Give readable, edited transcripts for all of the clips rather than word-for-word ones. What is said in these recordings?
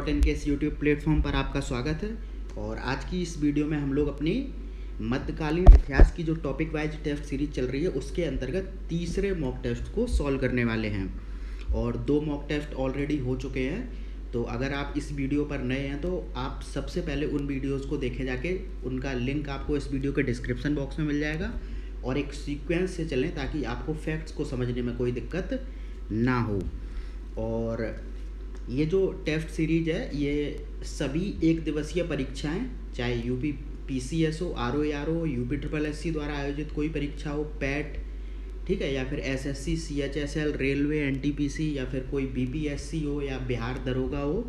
के इस YouTube platform पर आपका स्वागत है। और आज की इस वीडियो में हम लोग अपनी मध्यकालीन इतिहास की जो टॉपिक वाइज टेस्ट सीरीज चल रही है उसके अंतर्गत तीसरे मॉक टेस्ट को सॉल्व करने वाले हैं। और 2 मॉक टेस्ट ऑलरेडी हो चुके हैं, तो अगर आप इस वीडियो पर नए हैं तो आप सबसे पहले उन वीडियोज़ को देखें जाके। उनका लिंक आपको इस वीडियो के डिस्क्रिप्शन बॉक्स में मिल जाएगा। और एक सीक्वेंस से चलें ताकि आपको फैक्ट्स को समझने में कोई दिक्कत ना हो। और ये जो टेस्ट सीरीज है ये सभी एक दिवसीय परीक्षाएं, चाहे यूपी पीसीएस हो, आरओ हो, यूपी ट्रिपल एससी द्वारा आयोजित कोई परीक्षा हो, पैट, ठीक है, या फिर एसएससी, सीएचएसएल, रेलवे, एनटीपीसी, या फिर कोई बीपीएससी हो, या बिहार दरोगा हो,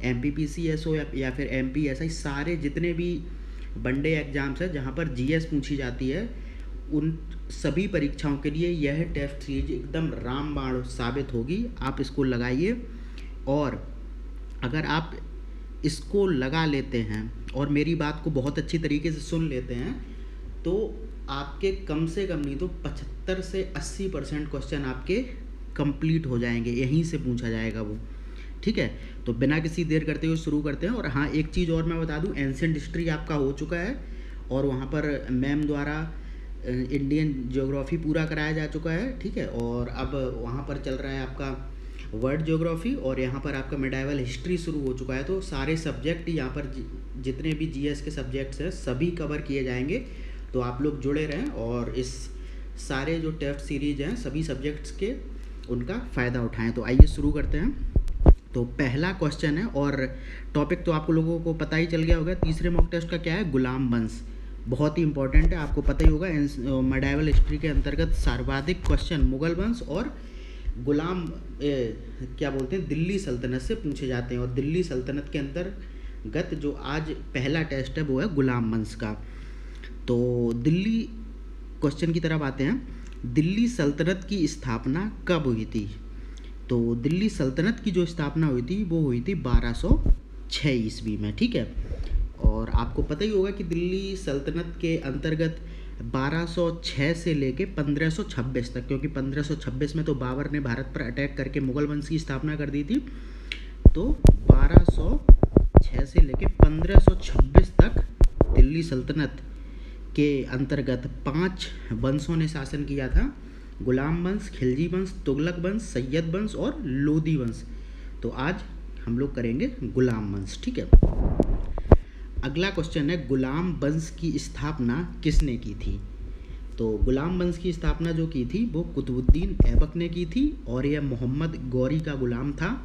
एमपीपीसीएस हो, या फिर एमपीएसआई, सारे जितने भी वनडे एग्जाम्स हैं जहाँ पर जीएस पूछी जाती है उन सभी परीक्षाओं के लिए यह टेस्ट सीरीज एकदम रामबाण साबित होगी। आप इसको लगाइए, और अगर आप इसको लगा लेते हैं और मेरी बात को बहुत अच्छी तरीके से सुन लेते हैं तो आपके कम से कम नहीं तो 75 से 80% क्वेश्चन आपके कंप्लीट हो जाएंगे, यहीं से पूछा जाएगा वो। ठीक है, तो बिना किसी देर करते हुए शुरू करते हैं। और हाँ, एक चीज़ और मैं बता दूं, एंशिएंट हिस्ट्री आपका हो चुका है और वहाँ पर मैम द्वारा इंडियन ज्योग्राफी पूरा कराया जा चुका है। ठीक है, और अब वहाँ पर चल रहा है आपका वर्ल्ड ज्योग्राफी, और यहाँ पर आपका मिडाइवल हिस्ट्री शुरू हो चुका है। तो सारे सब्जेक्ट यहाँ पर जितने भी जीएस के सब्जेक्ट्स हैं सभी कवर किए जाएंगे। तो आप लोग जुड़े रहें और इस सारे जो टेस्ट सीरीज हैं सभी सब्जेक्ट्स के उनका फ़ायदा उठाएं। तो आइए शुरू करते हैं। तो पहला क्वेश्चन है, और टॉपिक तो आप लोगों को पता ही चल गया होगा, तीसरे मॉक टेस्ट का क्या है, गुलाम वंश। बहुत ही इंपॉर्टेंट है, आपको पता ही होगा। मिडाइवल हिस्ट्री के अंतर्गत सर्वाधिक क्वेश्चन मुगल वंश और गुलाम क्या बोलते हैं, दिल्ली सल्तनत से पूछे जाते हैं। और दिल्ली सल्तनत के अंतर्गत जो आज पहला टेस्ट है वो है गुलाम वंश का। तो दिल्ली क्वेश्चन की तरफ आते हैं। दिल्ली सल्तनत की स्थापना कब हुई थी? तो दिल्ली सल्तनत की जो स्थापना हुई थी वो हुई थी 1206 ईस्वी में। ठीक है, और आपको पता ही होगा कि दिल्ली सल्तनत के अंतर्गत 1206 से लेके 1526 तक, क्योंकि 1526 में तो बाबर ने भारत पर अटैक करके मुगल वंश की स्थापना कर दी थी, तो 1206 से लेके 1526 तक दिल्ली सल्तनत के अंतर्गत 5 वंशों ने शासन किया था। गुलाम वंश, खिलजी वंश, तुगलक वंश, सैयद वंश और लोदी वंश। तो आज हम लोग करेंगे गुलाम वंश। ठीक है, अगला क्वेश्चन है, गुलाम वंश की स्थापना किसने की थी? तो गुलाम वंश की स्थापना जो की थी वो कुतुबुद्दीन ऐबक ने की थी, और यह मोहम्मद गौरी का गुलाम था।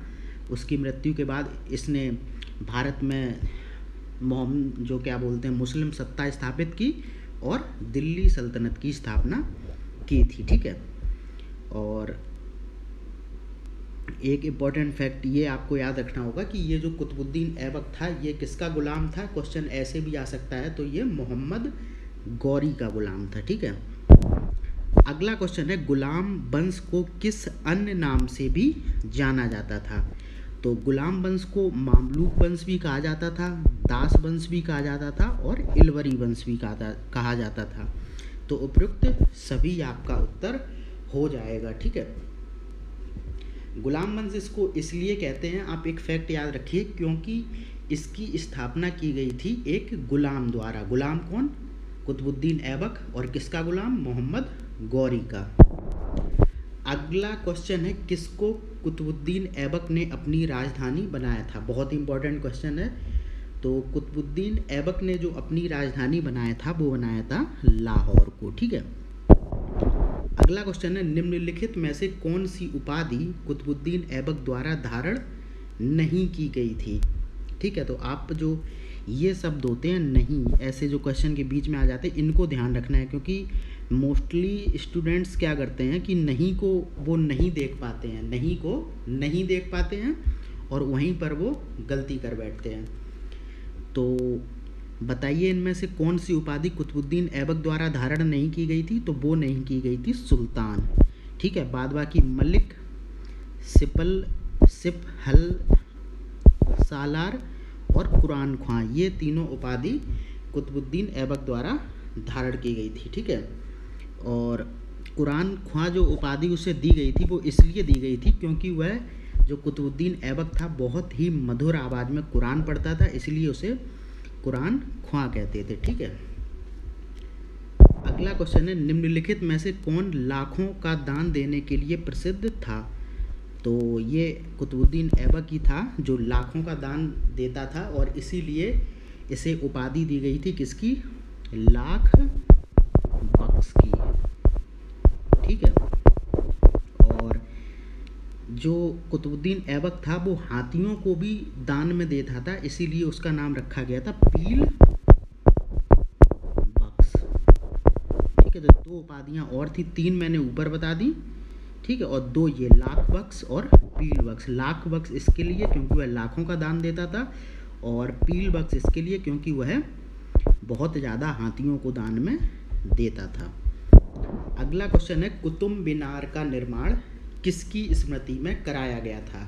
उसकी मृत्यु के बाद इसने भारत में जो क्या बोलते हैं मुस्लिम सत्ता स्थापित की और दिल्ली सल्तनत की स्थापना की थी। ठीक है, और एक इम्पॉर्टेंट फैक्ट ये आपको याद रखना होगा कि ये जो कुतुबुद्दीन ऐबक था ये किसका गुलाम था? क्वेश्चन ऐसे भी आ सकता है, तो ये मोहम्मद गौरी का गुलाम था। ठीक है, अगला क्वेश्चन है, गुलाम वंश को किस अन्य नाम से भी जाना जाता था? तो गुलाम वंश को मामलूक वंश भी कहा जाता था, दास वंश भी कहा जाता था और इलवरी वंश भी कहा जाता था। तो उपयुक्त सभी आपका उत्तर हो जाएगा। ठीक है, गुलाम वंश इसको इसलिए कहते हैं, आप एक फैक्ट याद रखिए, क्योंकि इसकी स्थापना की गई थी एक गुलाम द्वारा। गुलाम कौन? कुतुबुद्दीन ऐबक, और किसका गुलाम? मोहम्मद गौरी का। अगला क्वेश्चन है, किसको कुतुबुद्दीन ऐबक ने अपनी राजधानी बनाया था? बहुत ही इंपॉर्टेंट क्वेश्चन है। तो कुतुबुद्दीन ऐबक ने जो अपनी राजधानी बनाया था वो बनाया था लाहौर को। ठीक है, अगला क्वेश्चन है, निम्नलिखित में से कौन सी उपाधि कुतुबुद्दीन ऐबक द्वारा धारण नहीं की गई थी? ठीक है, तो आप जो ये शब्द होते हैं नहीं, ऐसे जो क्वेश्चन के बीच में आ जाते हैं, इनको ध्यान रखना है, क्योंकि मोस्टली स्टूडेंट्स क्या करते हैं कि नहीं को वो नहीं देख पाते हैं, नहीं को नहीं देख पाते हैं और वहीं पर वो गलती कर बैठते हैं। तो बताइए इनमें से कौन सी उपाधि कुतुबुद्दीन ऐबक द्वारा धारण नहीं की गई थी? तो वो नहीं की गई थी सुल्तान। ठीक है, बाद बाकी मलिक, सिपहल, सालार और कुरान ख्वां, ये तीनों उपाधि कुतुबुद्दीन ऐबक द्वारा धारण की गई थी। ठीक है, और कुरान ख्वां जो उपाधि उसे दी गई थी वो इसलिए दी गई थी क्योंकि वह जो कुतुबुद्दीन ऐबक था बहुत ही मधुर आवाज़ में कुरान पढ़ता था, इसलिए उसे कुरान ख्वां कहते थे। ठीक है, अगला क्वेश्चन है निम्नलिखित में से कौन लाखों का दान देने के लिए प्रसिद्ध था। तो ये कुतुबुद्दीन ऐबक ही था जो लाखों का दान देता था और इसीलिए इसे उपाधि दी गई थी किसकी, लाख बख्श की। ठीक है, और जो कुतुबुद्दीन ऐबक था वो हाथियों को भी दान में देता था, इसीलिए उसका नाम रखा गया था पील बख्श। ठीक है, तो 2 उपाधियाँ और थी, 3 मैंने ऊपर बता दी। ठीक है, और 2 ये लाख बख्श और पील बख्श। लाख बख्श इसके लिए क्योंकि वह लाखों का दान देता था, और पील बख्श इसके लिए क्योंकि वह बहुत ज़्यादा हाथियों को दान में देता था। अगला क्वेश्चन है कुतुब मीनार का निर्माण किसकी स्मृति में कराया गया था।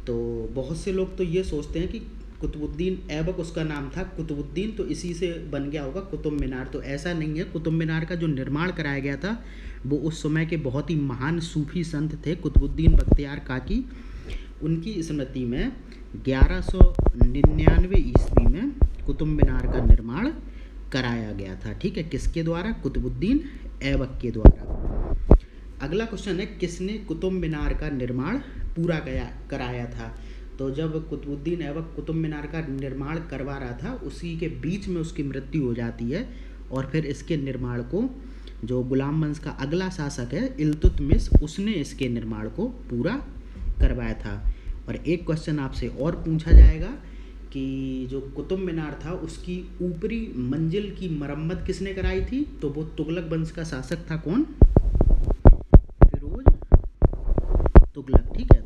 तो बहुत से लोग तो ये सोचते हैं कि कुतुबुद्दीन ऐबक उसका नाम था, कुतुबुद्दीन तो इसी से बन गया होगा कुतुब मीनार। तो ऐसा नहीं है, कुतुब मीनार का जो निर्माण कराया गया था वो उस समय के बहुत ही महान सूफी संत थे कुतुबुद्दीन बख्तियार काकी, उनकी स्मृति में 1199 ईस्वी में कुतुब मीनार का निर्माण कराया गया था। ठीक है, किसके द्वारा, कुतुबुद्दीन ऐबक के द्वारा। अगला क्वेश्चन है किसने कुतुब मीनार का निर्माण पूरा कराया था। तो जब कुतुबुद्दीन ऐबक कुतुब मीनार का निर्माण करवा रहा था उसी के बीच में उसकी मृत्यु हो जाती है, और फिर इसके निर्माण को जो गुलाम वंश का अगला शासक है इल्तुतमिश, उसने इसके निर्माण को पूरा करवाया था। और एक क्वेश्चन आपसे और पूछा जाएगा कि जो कुतुब मीनार था उसकी ऊपरी मंजिल की मरम्मत किसने कराई थी। तो वो तुगलक वंश का शासक था, कौन, फिरोज तुगलक। ठीक है,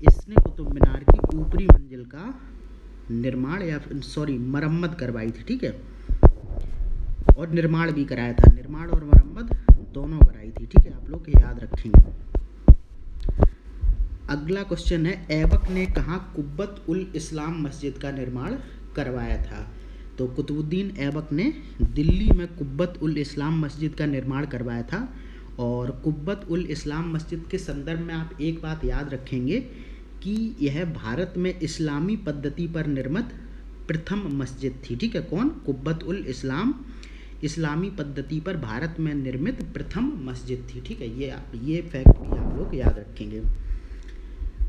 इसने कुतुब मीनार की ऊपरी मंजिल का निर्माण मरम्मत करवाई थी। ठीक है, और निर्माण भी कराया था, निर्माण और मरम्मत दोनों कराई थी। ठीक है, आप लोग याद रखेंगे। अगला क्वेश्चन है ऐबक ने कहाँ कुब्बत उल इस्लाम मस्जिद का निर्माण करवाया था। तो कुतुबुद्दीन ऐबक ने दिल्ली में कुब्बत उल इस्लाम मस्जिद का निर्माण करवाया था। और कुब्बत उल इस्लाम मस्जिद के संदर्भ में आप एक बात याद रखेंगे कि यह भारत में इस्लामी पद्धति पर निर्मित प्रथम मस्जिद थी। ठीक है, कौन, कुब्बत उल इस्लाम इस्लामी पद्धति पर भारत में निर्मित प्रथम मस्जिद थी। ठीक है, ये फैक्ट भी आप लोग याद रखेंगे।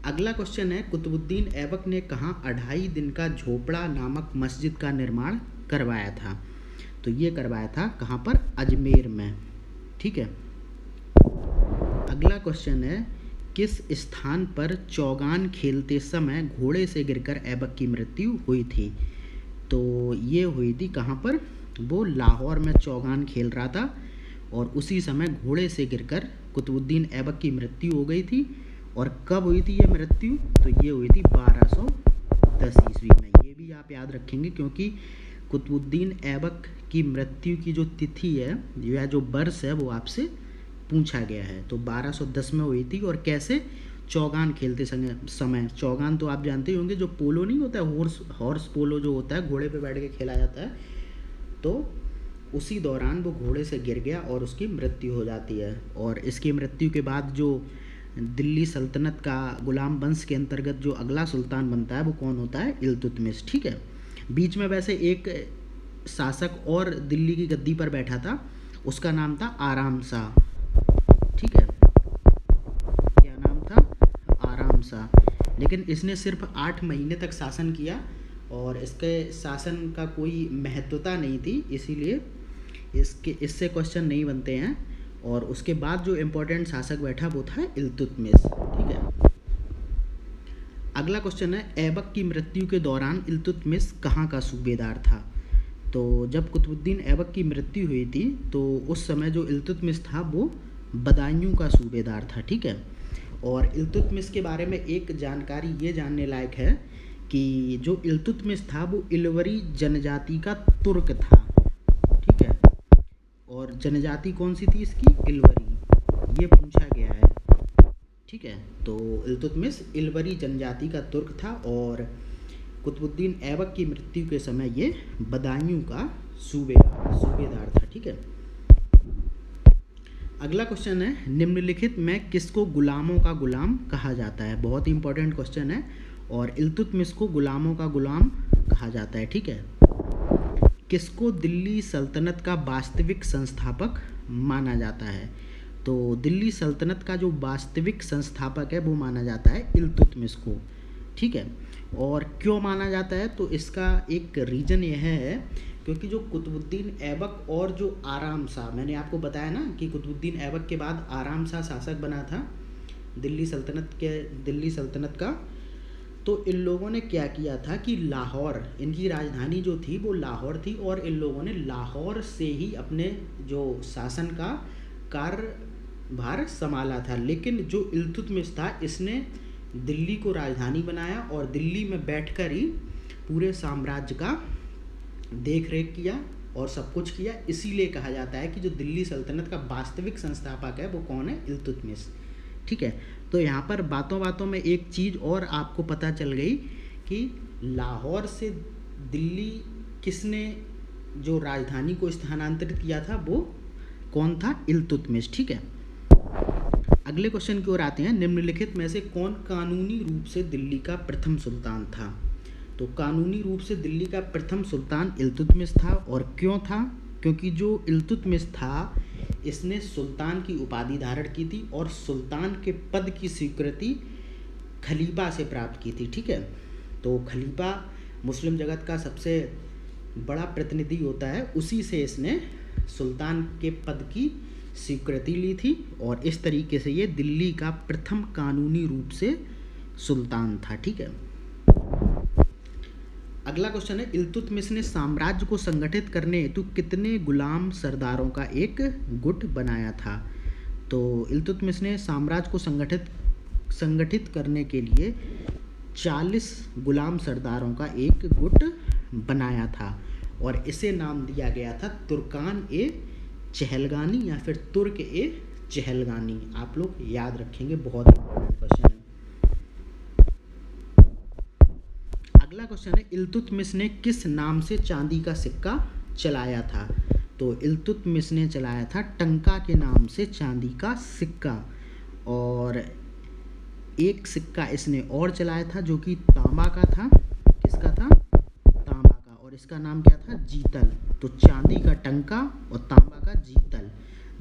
अगला क्वेश्चन है कुतुबुद्दीन ऐबक ने कहाँ 2.5 दिन का झोपड़ा नामक मस्जिद का निर्माण करवाया था। तो ये करवाया था कहाँ पर, अजमेर में। ठीक है, अगला क्वेश्चन है किस स्थान पर चौगान खेलते समय घोड़े से गिरकर ऐबक की मृत्यु हुई थी। तो ये हुई थी कहाँ पर, वो लाहौर में चौगान खेल रहा था और उसी समय घोड़े से गिरकर कुतुबुद्दीन ऐबक की मृत्यु हो गई थी। और कब हुई थी ये मृत्यु, तो ये हुई थी 1210 ईस्वी में। ये भी आप याद रखेंगे क्योंकि कुतुबुद्दीन ऐबक की मृत्यु की जो तिथि है या जो वर्ष है वो आपसे पूछा गया है। तो 1210 में हुई थी। और कैसे, चौगान खेलते समय। चौगान तो आप जानते ही होंगे, जो पोलो नहीं होता है, हॉर्स पोलो जो होता है, घोड़े पे बैठ के खेला जाता है। तो उसी दौरान वो घोड़े से गिर गया और उसकी मृत्यु हो जाती है। और इसकी मृत्यु के बाद जो दिल्ली सल्तनत का गुलाम वंश के अंतर्गत जो अगला सुल्तान बनता है वो कौन होता है, इल्तुतमिश। ठीक है, बीच में वैसे एक शासक और दिल्ली की गद्दी पर बैठा था, उसका नाम था आराम शाह। ठीक है, क्या नाम था, आराम शाह। लेकिन इसने सिर्फ 8 महीने तक शासन किया और इसके शासन का कोई महत्वता नहीं थी, इसीलिए इससे क्वेश्चन नहीं बनते हैं। और उसके बाद जो इम्पोर्टेंट शासक बैठा वो था इल्तुतमिश। ठीक है, अगला क्वेश्चन है ऐबक की मृत्यु के दौरान इल्तुतमिश कहाँ का सूबेदार था। तो जब कुतुबुद्दीन ऐबक की मृत्यु हुई थी तो उस समय जो इल्तुतमिश था वो बदायूं का सूबेदार था। ठीक है, और इल्तुतमिश के बारे में एक जानकारी ये जानने लायक है कि जो इल्तुतमिश था वो इलवरी जनजाति का तुर्क था। ठीक है, और जनजाति कौन सी थी इसकी, इलवरी, ये पूछा गया है। ठीक है, तो इल्तुतमिश इलवरी जनजाति का तुर्क था और कुतुबुद्दीन ऐबक की मृत्यु के समय ये बदायूं का सूबेदार था। ठीक है, अगला क्वेश्चन है, निम्नलिखित में किसको गुलामों का गुलाम कहा जाता है। बहुत ही इंपॉर्टेंट क्वेश्चन है और इल्तुतमिश को गुलामों का गुलाम कहा जाता है। ठीक है, किसको दिल्ली सल्तनत का वास्तविक संस्थापक माना जाता है। तो दिल्ली सल्तनत का जो वास्तविक संस्थापक है वो माना जाता है इल्तुतमिश को। ठीक है, और क्यों माना जाता है, तो इसका एक रीज़न यह है क्योंकि जो कुतुबुद्दीन ऐबक और जो आराम शाह, मैंने आपको बताया ना कि कुतुबुद्दीन ऐबक के बाद आराम शाह शासक बना था दिल्ली सल्तनत का। तो इन लोगों ने क्या किया था कि लाहौर, इनकी राजधानी जो थी वो लाहौर थी और इन लोगों ने लाहौर से ही अपने जो शासन का कार्यभार संभाला था। लेकिन जो इल्तुतमिश था इसने दिल्ली को राजधानी बनाया और दिल्ली में बैठकर ही पूरे साम्राज्य का देख रेख किया और सब कुछ किया। इसीलिए कहा जाता है कि जो दिल्ली सल्तनत का वास्तविक संस्थापक है वो कौन है, इल्तुतमिश। ठीक है, तो यहाँ पर बातों बातों में एक चीज़ और आपको पता चल गई कि लाहौर से दिल्ली किसने जो राजधानी को स्थानांतरित किया था वो कौन था, इल्तुतमिश। ठीक है, अगले क्वेश्चन की ओर आते हैं, निम्नलिखित में से कौन कानूनी रूप से दिल्ली का प्रथम सुल्तान था। तो कानूनी रूप से दिल्ली का प्रथम सुल्तान इल्तुतमिश था। और क्यों था, क्योंकि जो इल्तुतमिश था इसने सुल्तान की उपाधि धारण की थी और सुल्तान के पद की स्वीकृति खलीफा से प्राप्त की थी। ठीक है, तो खलीफा मुस्लिम जगत का सबसे बड़ा प्रतिनिधि होता है, उसी से इसने सुल्तान के पद की स्वीकृति ली थी और इस तरीके से ये दिल्ली का प्रथम कानूनी रूप से सुल्तान था। ठीक है, अगला क्वेश्चन है, इल्तुतमिश ने साम्राज्य को संगठित करने हेतु कितने गुलाम सरदारों का एक गुट बनाया था। तो इल्तुतमिश ने साम्राज्य को संगठित करने के लिए 40 गुलाम सरदारों का एक गुट बनाया था और इसे नाम दिया गया था तुर्कान ए चहलगानी या फिर तुर्क ए चहलगानी। आप लोग याद रखेंगे, बहुत इंपॉर्टेंट क्वेश्चन है। अगला क्वेश्चन है, इल्तुतमिश ने किस नाम से चांदी का सिक्का चलाया था। तो इल्तुतमिश ने चलाया था टंका के नाम से चांदी का सिक्का और एक सिक्का इसने और चलाया था जो कि तांबा का था। किसका था, तांबा का, और इसका नाम क्या था, जीतल। तो चांदी का टंका और तांबा का जीतल,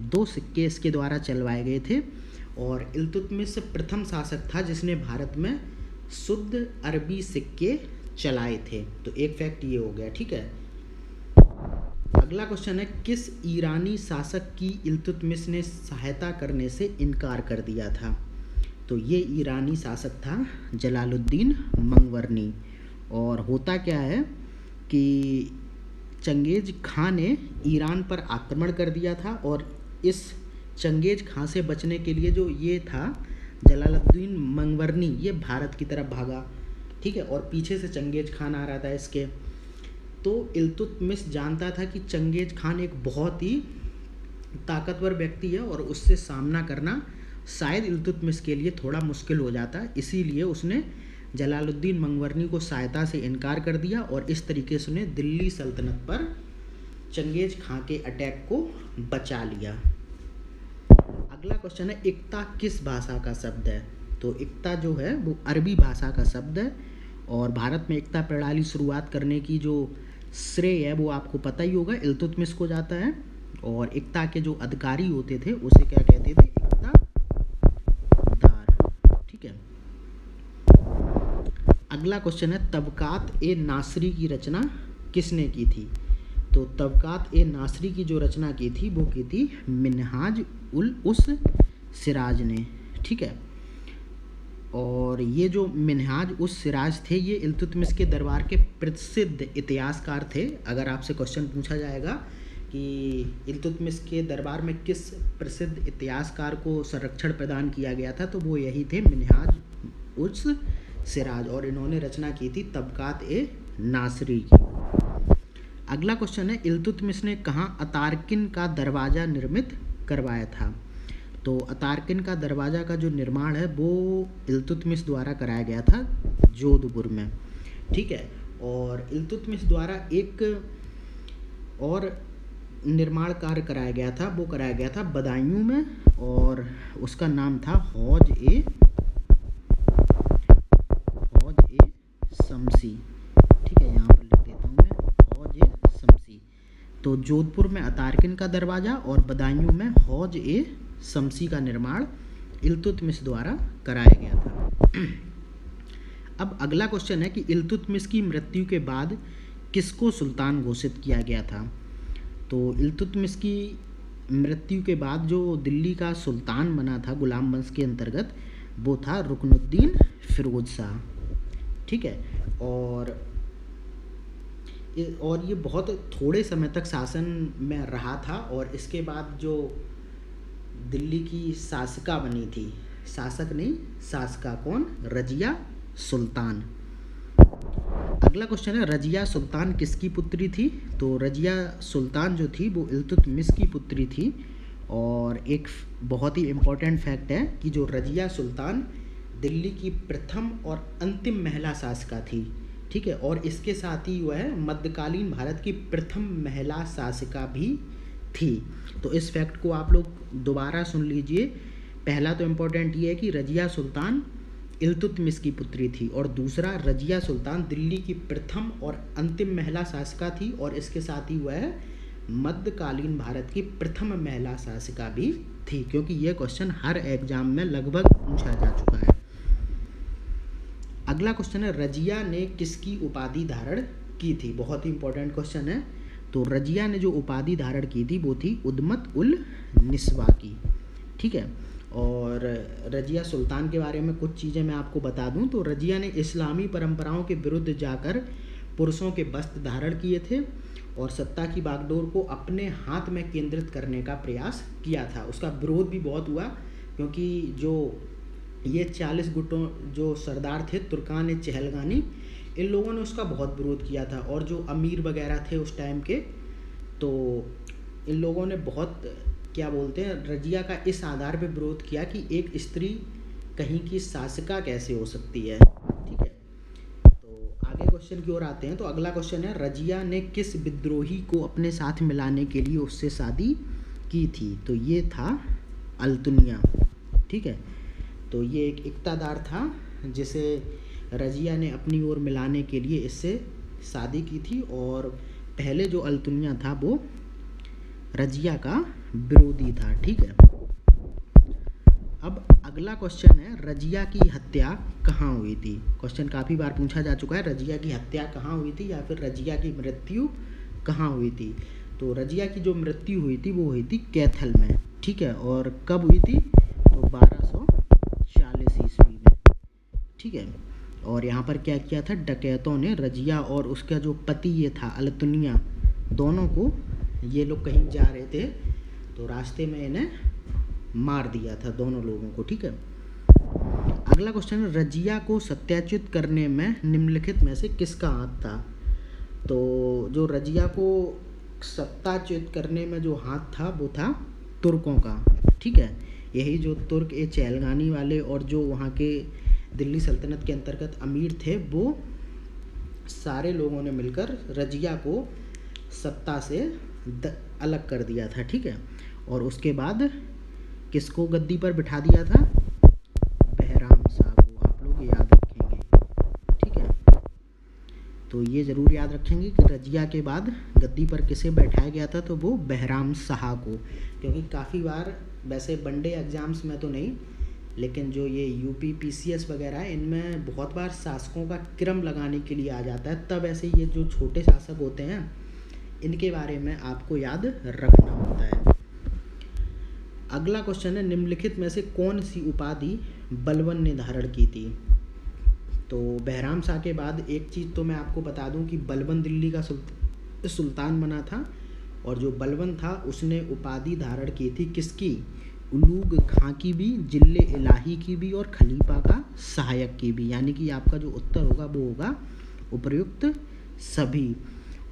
2 सिक्के इसके द्वारा चलवाए गए थे। और इल्तुतमिश प्रथम शासक था जिसने भारत में शुद्ध अरबी सिक्के चलाए थे। तो एक फैक्ट ये हो गया। ठीक है, अगला क्वेश्चन है, किस ईरानी शासक की इल्तुतमिश ने सहायता करने से इनकार कर दिया था। तो ये ईरानी शासक था जलालुद्दीन मंगवरनी। और होता क्या है कि चंगेज खां ने ईरान पर आक्रमण कर दिया था और इस चंगेज खां से बचने के लिए जो ये था जलालुद्दीन मंगवरनी, ये भारत की तरफ भागा। ठीक है, और पीछे से चंगेज खान आ रहा था इसके। तो इल्तुतमिश जानता था कि चंगेज खान एक बहुत ही ताकतवर व्यक्ति है और उससे सामना करना शायद इल्तुतमिश के लिए थोड़ा मुश्किल हो जाता, इसीलिए उसने जलालुद्दीन मंगवरनी को सहायता से इनकार कर दिया और इस तरीके से उन्हें दिल्ली सल्तनत पर चंगेज खां के अटैक को बचा लिया। अगला क्वेश्चन है, इक्ता किस भाषा का शब्द है। तो इक्ता जो है वो अरबी भाषा का शब्द है और भारत में इक्ता प्रणाली शुरुआत करने की जो श्रेय है वो आपको पता ही होगा, इल्तुतमिश को जाता है। और इक्ता के जो अधिकारी होते थे उसे क्या कहते थे, इक्तादार। ठीक है, अगला क्वेश्चन है, तबकात ए नासरी की रचना किसने की थी। तो तबकात ए नासरी की जो रचना की थी वो की थी मिनहाज उल उस सिराज ने। ठीक है, और ये जो मिनहाज उस सिराज थे ये इल्तुतमिश के दरबार के प्रसिद्ध इतिहासकार थे। अगर आपसे क्वेश्चन पूछा जाएगा कि इल्तुतमिश के दरबार में किस प्रसिद्ध इतिहासकार को संरक्षण प्रदान किया गया था, तो वो यही थे, मिनहाज उस सिराज, और इन्होंने रचना की थी तबकात ए नासरी की। अगला क्वेश्चन है, इल्तुतमिश ने कहाँ अतार्किन का दरवाज़ा निर्मित करवाया था। तो अतार्किन का दरवाज़ा का जो निर्माण है वो इल्तुतमिश द्वारा कराया गया था जोधपुर में। ठीक है, और इल्तुतमिश द्वारा एक और निर्माण कार्य कराया गया था वो कराया गया था बदायूं में, और उसका नाम था हौज ए शमसी। ठीक है, यहाँ पर लिख देता हूँ मैं, हौज ए शमसी। तो जोधपुर में अतारकिन का दरवाज़ा और बदायूं में हौज ए शमसी का निर्माण इल्तुतमिश द्वारा कराया गया था। अब अगला क्वेश्चन है कि इल्तुतमिश की मृत्यु के बाद किसको सुल्तान घोषित किया गया था। तो इल्तुतमिश की मृत्यु के बाद जो दिल्ली का सुल्तान बना था गुलाम वंश के अंतर्गत, वो था रुकनुद्दीन फिरोज शाह। ठीक है, और ये बहुत थोड़े समय तक शासन में रहा था, और इसके बाद जो दिल्ली की शासिका बनी थी, शासक नहीं शासिका, कौन, रजिया सुल्तान। अगला क्वेश्चन है, रजिया सुल्तान किसकी पुत्री थी। तो रजिया सुल्तान जो थी वो इल्तुतमिश की पुत्री थी, और एक बहुत ही इम्पोर्टेंट फैक्ट है कि जो रजिया सुल्तान दिल्ली की प्रथम और अंतिम महिला शासिका थी। ठीक है, और इसके साथ ही वह मध्यकालीन भारत की प्रथम महिला शासिका भी थी। तो इस फैक्ट को आप लोग दोबारा सुन लीजिए। पहला तो इम्पोर्टेंट ये है कि रजिया सुल्तान इल्तुतमिश की पुत्री थी, और दूसरा, रजिया सुल्तान दिल्ली की प्रथम और अंतिम महिला शासिका थी, और इसके साथ ही वह मध्यकालीन भारत की प्रथम महिला शासिका भी थी, क्योंकि यह क्वेश्चन हर एग्जाम में लगभग पूछा जा चुका है। अगला क्वेश्चन है, रजिया ने किसकी उपाधि धारण की थी। बहुत ही इंपॉर्टेंट क्वेश्चन है। तो रजिया ने जो उपाधि धारण की थी वो थी उद्मत उल निस्वा की। ठीक है, और रजिया सुल्तान के बारे में कुछ चीज़ें मैं आपको बता दूं। तो रजिया ने इस्लामी परंपराओं के विरुद्ध जाकर पुरुषों के वस्त्र धारण किए थे, और सत्ता की बागडोर को अपने हाथ में केंद्रित करने का प्रयास किया था। उसका विरोध भी बहुत हुआ, क्योंकि जो ये 40 गुटों जो सरदार थे, तुर्कान ए चहलगानी, इन लोगों ने उसका बहुत विरोध किया था, और जो अमीर वगैरह थे उस टाइम के, तो इन लोगों ने बहुत, क्या बोलते हैं, रजिया का इस आधार पे विरोध किया कि एक स्त्री कहीं की शासिका कैसे हो सकती है। ठीक है, तो आगे क्वेश्चन की ओर आते हैं। तो अगला क्वेश्चन है, रजिया ने किस विद्रोही को अपने साथ मिलाने के लिए उससे शादी की थी। तो ये था अल्तुनिया। ठीक है, तो ये एक इक़्तादार था जिसे रजिया ने अपनी ओर मिलाने के लिए इससे शादी की थी, और पहले जो अल्तुनिया था वो रजिया का विरोधी था। ठीक है, अब अगला क्वेश्चन है, रजिया की हत्या कहाँ हुई थी। क्वेश्चन काफ़ी बार पूछा जा चुका है, रजिया की हत्या कहाँ हुई थी, या फिर रजिया की मृत्यु कहाँ हुई थी। तो रजिया की जो मृत्यु हुई थी वो हुई थी कैथल में। ठीक है, और कब हुई थी, तो 1240 ईस्वी में। ठीक है, और यहाँ पर क्या किया था, डकैतों ने रजिया और उसका जो पति ये था अल्तुनिया, दोनों को, ये लोग कहीं जा रहे थे तो रास्ते में इन्हें मार दिया था, दोनों लोगों को। ठीक है, अगला क्वेश्चन है, रजिया को सत्याच्युत करने में निम्नलिखित में से किसका हाथ था। तो जो रजिया को सत्याच्युत करने में जो हाथ था वो था तुर्कों का। ठीक है, यही जो तुर्क ए चहलगानी वाले और जो वहाँ के दिल्ली सल्तनत के अंतर्गत अमीर थे, वो सारे लोगों ने मिलकर रजिया को सत्ता से अलग कर दिया था। ठीक है, और उसके बाद किसको गद्दी पर बिठा दिया था, बहराम शाह को। आप लोग याद रखेंगे। ठीक है, तो ये ज़रूर याद रखेंगे कि रजिया के बाद गद्दी पर किसे बैठाया गया था, तो वो बहराम शाह को। क्योंकि काफ़ी बार, वैसे वनडे एग्ज़ाम्स में तो नहीं, लेकिन जो ये यूपी पीसीएस वगैरह है, इनमें बहुत बार शासकों का क्रम लगाने के लिए आ जाता है। तब ऐसे ये जो छोटे शासक होते हैं, इनके बारे में आपको याद रखना होता है। अगला क्वेश्चन है, निम्नलिखित में से कौन सी उपाधि बलबन ने धारण की थी। तो बहराम शाह के बाद एक चीज़ तो मैं आपको बता दूं कि बलबन दिल्ली का सुल्तान बना था, और जो बलबन था उसने उपाधि धारण की थी किसकी, उलूग खां की भी, जिले इलाही की भी, और खलीफा का सहायक की भी। यानी कि आपका जो उत्तर होगा वो होगा उपयुक्त सभी।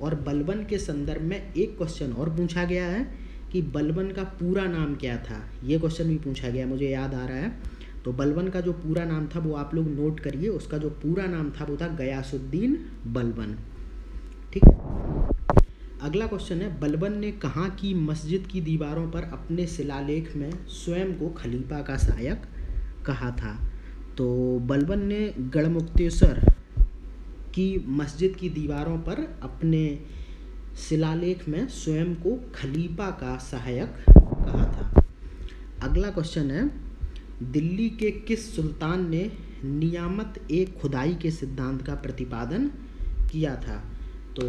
और बलबन के संदर्भ में एक क्वेश्चन और पूछा गया है कि बलबन का पूरा नाम क्या था। ये क्वेश्चन भी पूछा गया, मुझे याद आ रहा है। तो बलबन का जो पूरा नाम था वो आप लोग नोट करिए। उसका जो पूरा नाम था वो था गयासुद्दीन बलबन। ठीक है, अगला क्वेश्चन है, बलबन ने कहाँ की मस्जिद की दीवारों पर अपने शिलालेख में स्वयं को खलीफा का सहायक कहा था? तो बलबन ने गढ़मुक्तेश्वर की मस्जिद की दीवारों पर अपने शिलालेख में स्वयं को खलीफा का सहायक कहा था। अगला क्वेश्चन है, दिल्ली के किस सुल्तान ने नियामत ए खुदाई के सिद्धांत का प्रतिपादन किया था? तो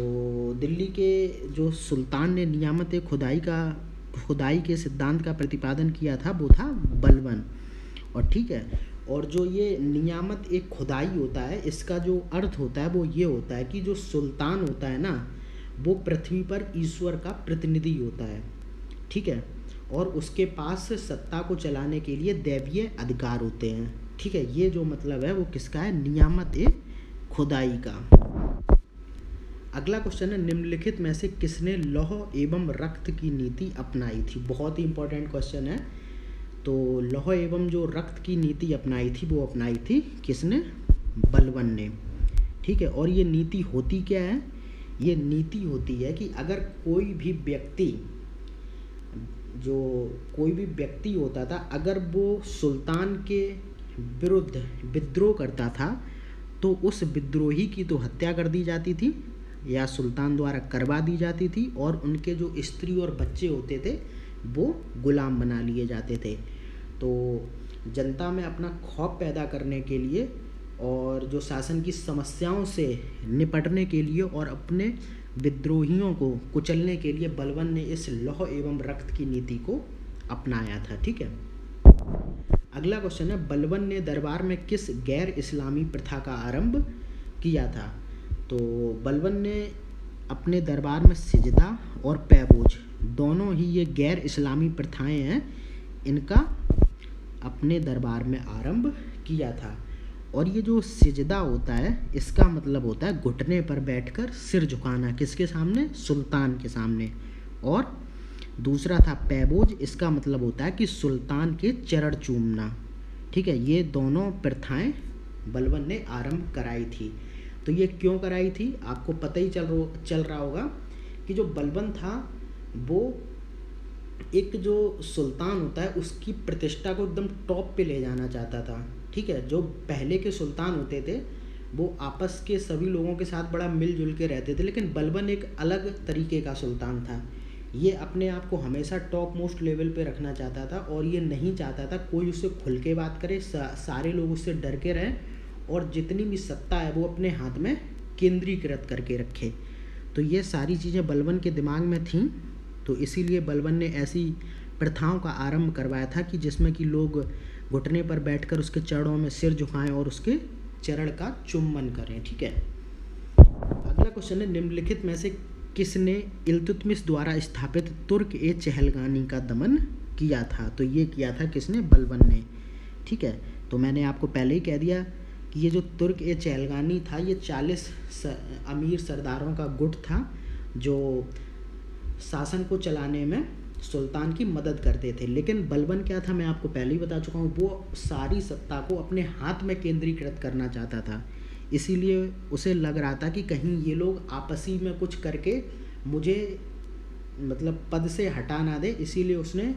दिल्ली के जो सुल्तान ने नियामत ए खुदाई के सिद्धांत का प्रतिपादन किया था वो था बलबन। और ठीक है, और जो ये नियामत ए खुदाई होता है, इसका जो अर्थ होता है वो ये होता है कि जो सुल्तान होता है ना, वो पृथ्वी पर ईश्वर का प्रतिनिधि होता है, ठीक है, और उसके पास सत्ता को चलाने के लिए दैवीय अधिकार होते हैं, ठीक है। ये जो मतलब है वो किसका है? नियामत ए खुदाई का। अगला क्वेश्चन है, निम्नलिखित में से किसने लौह एवं रक्त की नीति अपनाई थी? बहुत ही इंपॉर्टेंट क्वेश्चन है। तो लौह एवं जो रक्त की नीति अपनाई थी वो अपनाई थी किसने? बलबन ने, ठीक है। और ये नीति होती क्या है? ये नीति होती है कि अगर कोई भी व्यक्ति होता था, अगर वो सुल्तान के विरुद्ध विद्रोह करता था तो उस विद्रोही की तो हत्या कर दी जाती थी या सुल्तान द्वारा करवा दी जाती थी, और उनके जो स्त्री और बच्चे होते थे वो गुलाम बना लिए जाते थे। तो जनता में अपना खौफ पैदा करने के लिए और जो शासन की समस्याओं से निपटने के लिए और अपने विद्रोहियों को कुचलने के लिए बलबन ने इस लौह एवं रक्त की नीति को अपनाया था, ठीक है। अगला क्वेश्चन है, बलबन ने दरबार में किस गैर इस्लामी प्रथा का आरंभ किया था? तो बलबन ने अपने दरबार में सिजदा और पैबोज दोनों ही ये गैर इस्लामी प्रथाएं हैं, इनका अपने दरबार में आरंभ किया था। और ये जो सिजदा होता है इसका मतलब होता है घुटने पर बैठकर सिर झुकाना, किसके सामने? सुल्तान के सामने। और दूसरा था पैबोज, इसका मतलब होता है कि सुल्तान के चरण चूमना, ठीक है। ये दोनों प्रथाएं बलबन ने आरंभ कराई थी। तो ये क्यों कराई थी? आपको पता ही चल रहा होगा कि जो बलबन था वो एक जो सुल्तान होता है उसकी प्रतिष्ठा को एकदम टॉप पे ले जाना चाहता था, ठीक है। जो पहले के सुल्तान होते थे वो आपस के सभी लोगों के साथ बड़ा मिलजुल के रहते थे, लेकिन बलबन एक अलग तरीके का सुल्तान था। ये अपने आप को हमेशा टॉप मोस्ट लेवल पे रखना चाहता था और ये नहीं चाहता था कोई उससे खुल के बात करे, सारे लोग उससे डर के रहें और जितनी भी सत्ता है वो अपने हाथ में केंद्रीकृत करके रखे। तो ये सारी चीज़ें बलबन के दिमाग में थीं, तो इसीलिए बलबन ने ऐसी प्रथाओं का आरंभ करवाया था कि जिसमें कि लोग घुटने पर बैठकर उसके चरणों में सिर झुकाएं और उसके चरण का चुम्बन करें, ठीक है। अगला क्वेश्चन है, निम्नलिखित में से किसने इल्तुतमिश द्वारा स्थापित तुर्क ए चहलगानी का दमन किया था? तो ये किया था किसने? बलबन ने, ठीक है। तो मैंने आपको पहले ही कह दिया कि ये जो तुर्क ए चहलगानी था ये 40 अमीर सरदारों का गुट था जो शासन को चलाने में सुल्तान की मदद करते थे। लेकिन बलबन क्या था, मैं आपको पहले ही बता चुका हूँ, वो सारी सत्ता को अपने हाथ में केंद्रीकृत करना चाहता था। इसीलिए उसे लग रहा था कि कहीं ये लोग आपसी में कुछ करके मुझे मतलब पद से हटा ना दे, इसीलिए उसने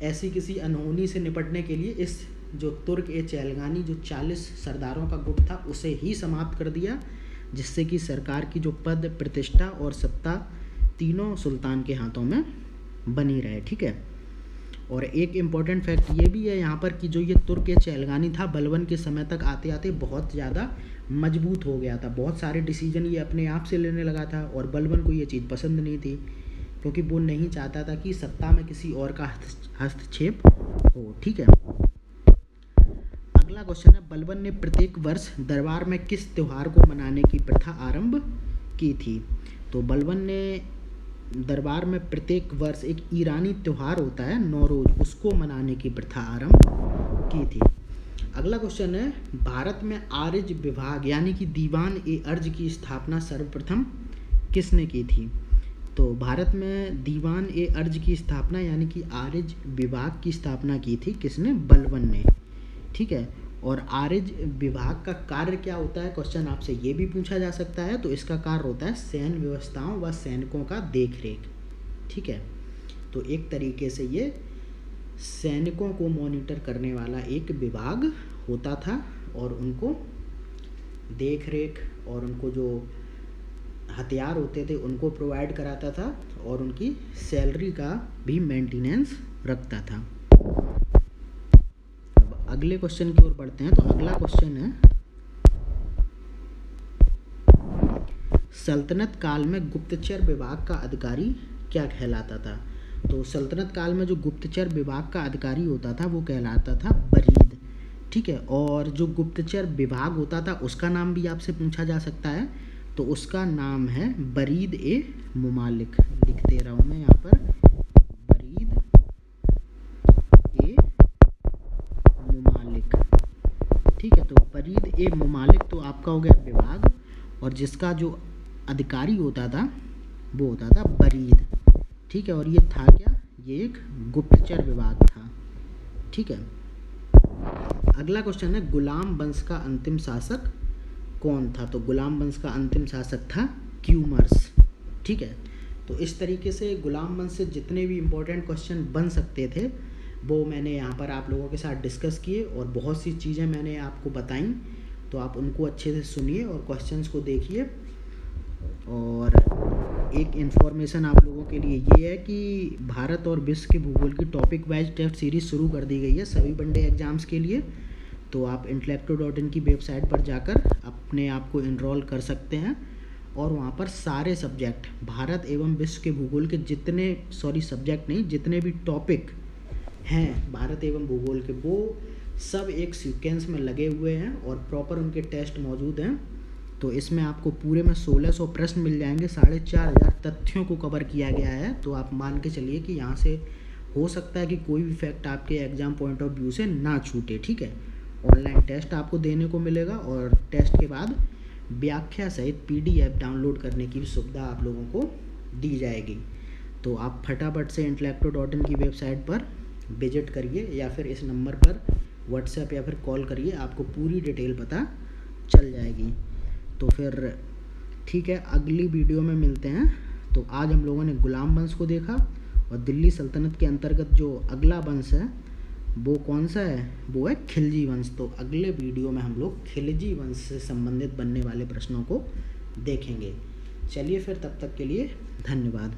ऐसी किसी अनहोनी से निपटने के लिए इस जो तुर्क ए चहलगानी जो 40 सरदारों का गुट था उसे ही समाप्त कर दिया, जिससे कि सरकार की जो पद प्रतिष्ठा और सत्ता तीनों सुल्तान के हाथों में बनी रहे, ठीक है। और एक इम्पॉर्टेंट फैक्ट ये भी है यहाँ पर कि जो ये तुर्क ए चहलगानी था बलबन के समय तक आते आते बहुत ज़्यादा मजबूत हो गया था, बहुत सारे डिसीजन ये अपने आप से लेने लगा था और बलबन को ये चीज़ पसंद नहीं थी क्योंकि वो नहीं चाहता था कि सत्ता में किसी और का हस्तक्षेप हो, ठीक है। अगला क्वेश्चन है, बलबन ने प्रत्येक वर्ष दरबार में किस त्यौहार को मनाने की प्रथा आरंभ की थी? तो बलबन ने दरबार में प्रत्येक वर्ष एक ईरानी त्यौहार होता है नौरोज, उसको मनाने की प्रथा आरंभ की थी। अगला क्वेश्चन है, भारत में आर्य विभाग यानी कि दीवान ए अर्ज की स्थापना सर्वप्रथम किसने की थी? तो भारत में दीवान ए अर्ज की स्थापना यानी कि आर्य विभाग की स्थापना की थी किसने? बलबन ने, ठीक है। और आर्य विभाग का कार्य क्या होता है, क्वेश्चन आपसे ये भी पूछा जा सकता है। तो इसका कार्य होता है सैन्य व्यवस्थाओं व सैनिकों का देखरेख, ठीक है। तो एक तरीके से ये सैनिकों को मॉनिटर करने वाला एक विभाग होता था और उनको देख रेख और उनको जो हथियार होते थे उनको प्रोवाइड कराता था और उनकी सैलरी का भी मेंटेनेंस रखता था। अब अगले क्वेश्चन की ओर बढ़ते हैं। तो अगला क्वेश्चन है, सल्तनत काल में गुप्तचर विभाग का अधिकारी क्या कहलाता था। तो सल्तनत काल में जो गुप्तचर विभाग का अधिकारी होता था वो कहलाता था बरीद, ठीक है। और जो गुप्तचर विभाग होता था उसका नाम भी आपसे पूछा जा सकता है। तो उसका नाम है बरीद ए मुमालिक, लिख दे रहा हूँ मैं यहाँ पर, बरीद ए मुमालिक, ठीक है। तो बरीद ए मुमालिक तो आपका हो गया विभाग, और जिसका जो अधिकारी होता था वो होता था बरीद, ठीक है। और ये था क्या, ये एक गुप्तचर विभाग था, ठीक है। अगला क्वेश्चन है, गुलाम वंश का अंतिम शासक कौन था। तो गुलाम वंश का अंतिम शासक था क्यूमर्स, ठीक है। तो इस तरीके से गुलाम वंश से जितने भी इम्पोर्टेंट क्वेश्चन बन सकते थे वो मैंने यहाँ पर आप लोगों के साथ डिस्कस किए, और बहुत सी चीज़ें मैंने आपको बताई। तो आप उनको अच्छे से सुनिए और क्वेश्चंस को देखिए। और एक इन्फॉर्मेशन आप लोगों के लिए ये है कि भारत और विश्व के भूगोल की टॉपिक वाइज टेस्ट सीरीज़ शुरू कर दी गई है सभी वनडे एग्जाम्स के लिए। तो आप intellecto.in की वेबसाइट पर जाकर अपने आप को इनरोल कर सकते हैं, और वहाँ पर सारे सब्जेक्ट भारत एवं विश्व के भूगोल के जितने भी टॉपिक हैं भारत एवं भूगोल के, वो सब एक सीक्वेंस में लगे हुए हैं और प्रॉपर उनके टेस्ट मौजूद हैं। तो इसमें आपको पूरे में 1600 प्रश्न मिल जाएंगे, 4500 तथ्यों को कवर किया गया है। तो आप मान के चलिए कि यहाँ से हो सकता है कि कोई भी फैक्ट आपके एग्जाम पॉइंट ऑफ व्यू से ना छूटे, ठीक है। ऑनलाइन टेस्ट आपको देने को मिलेगा, और टेस्ट के बाद व्याख्या सहित PDF डाउनलोड करने की भी सुविधा आप लोगों को दी जाएगी। तो आप फटाफट से intellecto.in की वेबसाइट पर विजिट करिए, या फिर इस नंबर पर व्हाट्सएप या फिर कॉल करिए, आपको पूरी डिटेल पता चल जाएगी। तो फिर ठीक है, अगली वीडियो में मिलते हैं। तो आज हम लोगों ने गुलाम वंश को देखा, और दिल्ली सल्तनत के अंतर्गत जो अगला वंश है वो कौन सा है, वो है खिलजी वंश। तो अगले वीडियो में हम लोग खिलजी वंश से संबंधित बनने वाले प्रश्नों को देखेंगे। चलिए फिर, तब तक के लिए धन्यवाद।